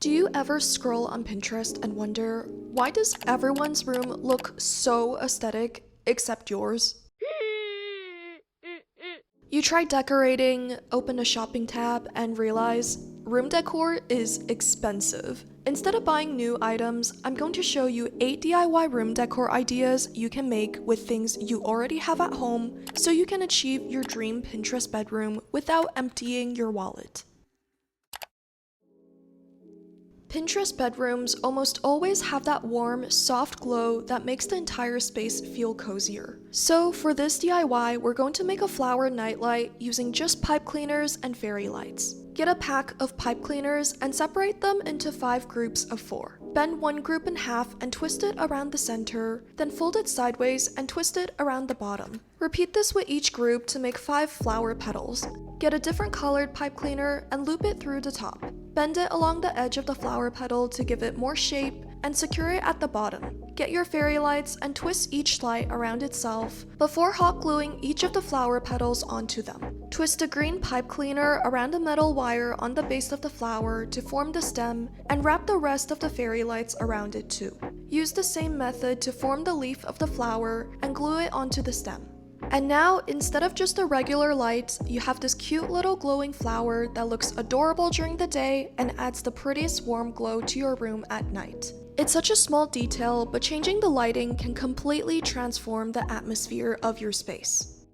Do you ever scroll on Pinterest and wonder, why does everyone's room look so aesthetic except yours? You try decorating, open a shopping tab, and realize room decor is expensive. Instead of buying new items, I'm going to show you 8 DIY room decor ideas you can make with things you already have at home so you can achieve your dream Pinterest bedroom without emptying your wallet. Pinterest bedrooms almost always have that warm, soft glow that makes the entire space feel cozier. So for this DIY, we're going to make a flower nightlight using just pipe cleaners and fairy lights. Get a pack of pipe cleaners and separate them into 5 groups of 4. Bend one group in half and twist it around the center, then fold it sideways and twist it around the bottom. Repeat this with each group to make 5 flower petals. Get a different colored pipe cleaner and loop it through the top. Bend it along the edge of the flower petal to give it more shape and secure it at the bottom. Get your fairy lights and twist each light around itself before hot gluing each of the flower petals onto them. Twist a green pipe cleaner around a metal wire on the base of the flower to form the stem and wrap the rest of the fairy lights around it too. Use the same method to form the leaf of the flower and glue it onto the stem. And now, instead of just a regular light, you have this cute little glowing flower that looks adorable during the day and adds the prettiest warm glow to your room at night. It's such a small detail, but changing the lighting can completely transform the atmosphere of your space.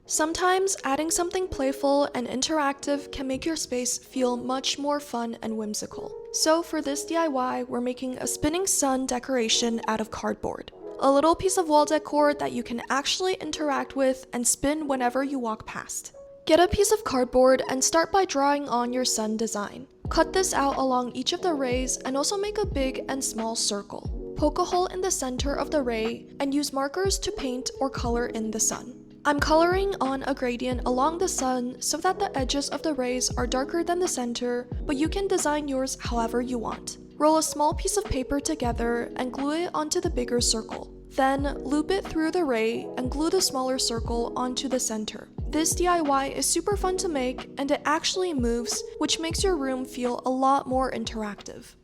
Sometimes adding something playful and interactive can make your space feel much more fun and whimsical. So for this DIY, we're making a spinning sun decoration out of cardboard. A little piece of wall decor that you can actually interact with and spin whenever you walk past. Get a piece of cardboard and start by drawing on your sun design. Cut this out along each of the rays and also make a big and small circle. Poke a hole in the center of the ray and use markers to paint or color in the sun. I'm coloring on a gradient along the sun so that the edges of the rays are darker than the center, but you can design yours however you want. Roll a small piece of paper together and glue it onto the bigger circle. Then loop it through the ray and glue the smaller circle onto the center. This DIY is super fun to make and it actually moves, which makes your room feel a lot more interactive.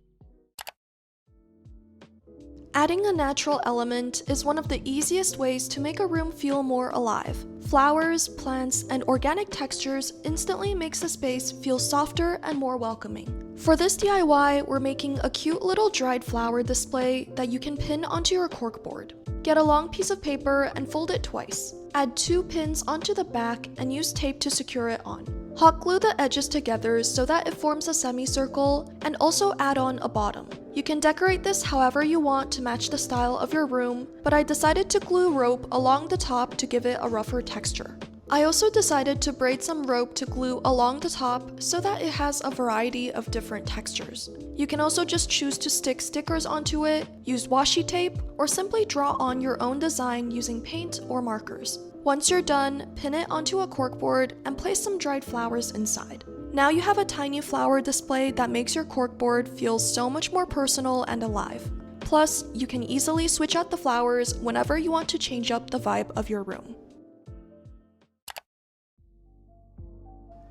Adding a natural element is one of the easiest ways to make a room feel more alive. Flowers, plants, and organic textures instantly makes the space feel softer and more welcoming. For this DIY, we're making a cute little dried flower display that you can pin onto your corkboard. Get a long piece of paper and fold it twice. Add 2 pins onto the back and use tape to secure it on. Hot glue the edges together so that it forms a semicircle, and also add on a bottom. You can decorate this however you want to match the style of your room, but I decided to glue rope along the top to give it a rougher texture. I also decided to braid some rope to glue along the top so that it has a variety of different textures. You can also just choose to stick stickers onto it, use washi tape, or simply draw on your own design using paint or markers. Once you're done, pin it onto a corkboard and place some dried flowers inside. Now you have a tiny flower display that makes your corkboard feel so much more personal and alive. Plus, you can easily switch out the flowers whenever you want to change up the vibe of your room.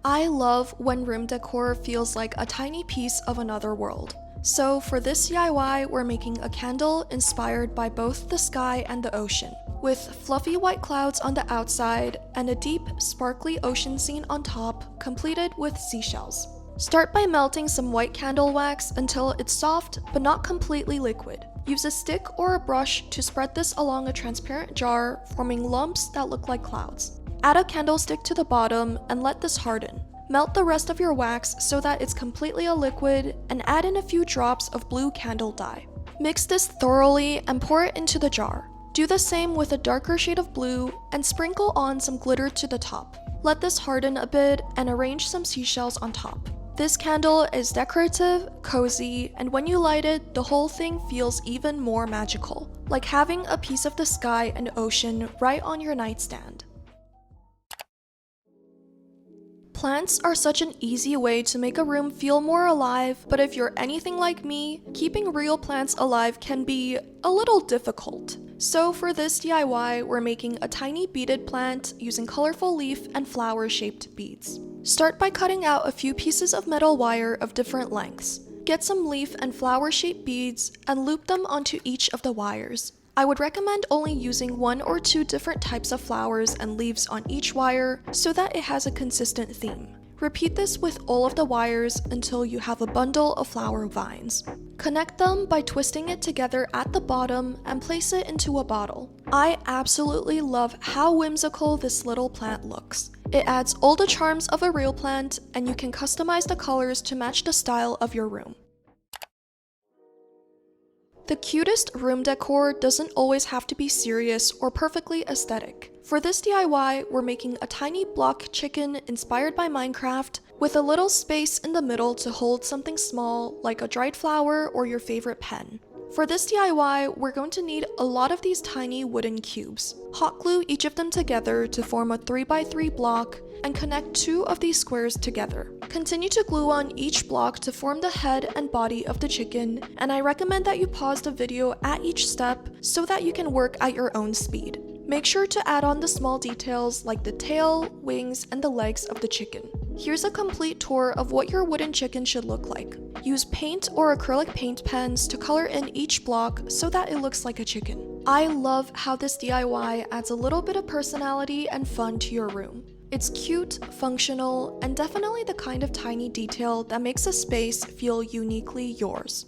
I love when room decor feels like a tiny piece of another world. So for this DIY, we're making a candle inspired by both the sky and the ocean, with fluffy white clouds on the outside and a deep, sparkly ocean scene on top, completed with seashells. Start by melting some white candle wax until it's soft but not completely liquid. Use a stick or a brush to spread this along a transparent jar, forming lumps that look like clouds. Add a candlestick to the bottom and let this harden. Melt the rest of your wax so that it's completely a liquid and add in a few drops of blue candle dye. Mix this thoroughly and pour it into the jar. Do the same with a darker shade of blue and sprinkle on some glitter to the top. Let this harden a bit and arrange some seashells on top. This candle is decorative, cozy, and when you light it, the whole thing feels even more magical, like having a piece of the sky and ocean right on your nightstand. Plants are such an easy way to make a room feel more alive, but if you're anything like me, keeping real plants alive can be a little difficult. So for this DIY, we're making a tiny beaded plant using colorful leaf and flower-shaped beads. Start by cutting out a few pieces of metal wire of different lengths. Get some leaf and flower-shaped beads and loop them onto each of the wires. I would recommend only using 1 or 2 different types of flowers and leaves on each wire so that it has a consistent theme. Repeat this with all of the wires until you have a bundle of flower vines. Connect them by twisting it together at the bottom and place it into a bottle. I absolutely love how whimsical this little plant looks. It adds all the charms of a real plant, and you can customize the colors to match the style of your room. The cutest room decor doesn't always have to be serious or perfectly aesthetic. For this DIY, we're making a tiny block chicken inspired by Minecraft with a little space in the middle to hold something small like a dried flower or your favorite pen. For this DIY, we're going to need a lot of these tiny wooden cubes. Hot glue each of them together to form a 3x3 block and connect 2 of these squares together. Continue to glue on each block to form the head and body of the chicken, and I recommend that you pause the video at each step so that you can work at your own speed. Make sure to add on the small details like the tail, wings, and the legs of the chicken. Here's a complete tour of what your wooden chicken should look like. Use paint or acrylic paint pens to color in each block so that it looks like a chicken. I love how this DIY adds a little bit of personality and fun to your room. It's cute, functional, and definitely the kind of tiny detail that makes a space feel uniquely yours.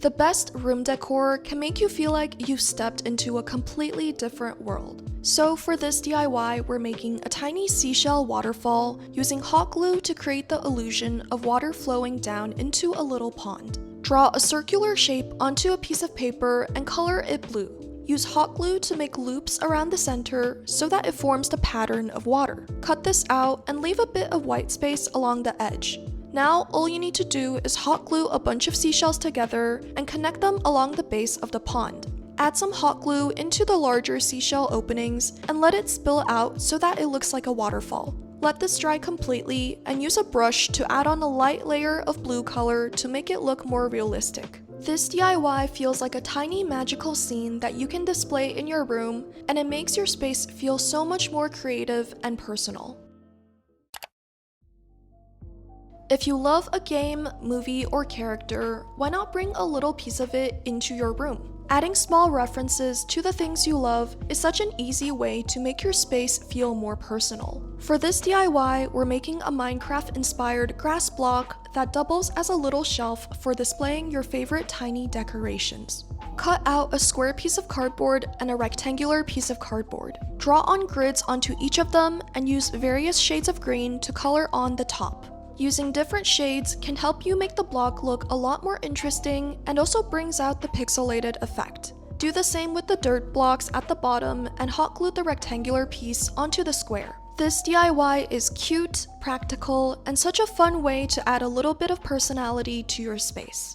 The best room decor can make you feel like you've stepped into a completely different world. So for this DIY, we're making a tiny seashell waterfall using hot glue to create the illusion of water flowing down into a little pond. Draw a circular shape onto a piece of paper and color it blue. Use hot glue to make loops around the center so that it forms the pattern of water. Cut this out and leave a bit of white space along the edge. Now, all you need to do is hot glue a bunch of seashells together and connect them along the base of the pond. Add some hot glue into the larger seashell openings and let it spill out so that it looks like a waterfall. Let this dry completely and use a brush to add on a light layer of blue color to make it look more realistic. This DIY feels like a tiny magical scene that you can display in your room, and it makes your space feel so much more creative and personal. If you love a game, movie, or character, why not bring a little piece of it into your room? Adding small references to the things you love is such an easy way to make your space feel more personal. For this DIY, we're making a Minecraft-inspired grass block that doubles as a little shelf for displaying your favorite tiny decorations. Cut out a square piece of cardboard and a rectangular piece of cardboard. Draw on grids onto each of them and use various shades of green to color on the top. Using different shades can help you make the block look a lot more interesting and also brings out the pixelated effect. Do the same with the dirt blocks at the bottom and hot glue the rectangular piece onto the square. This DIY is cute, practical, and such a fun way to add a little bit of personality to your space.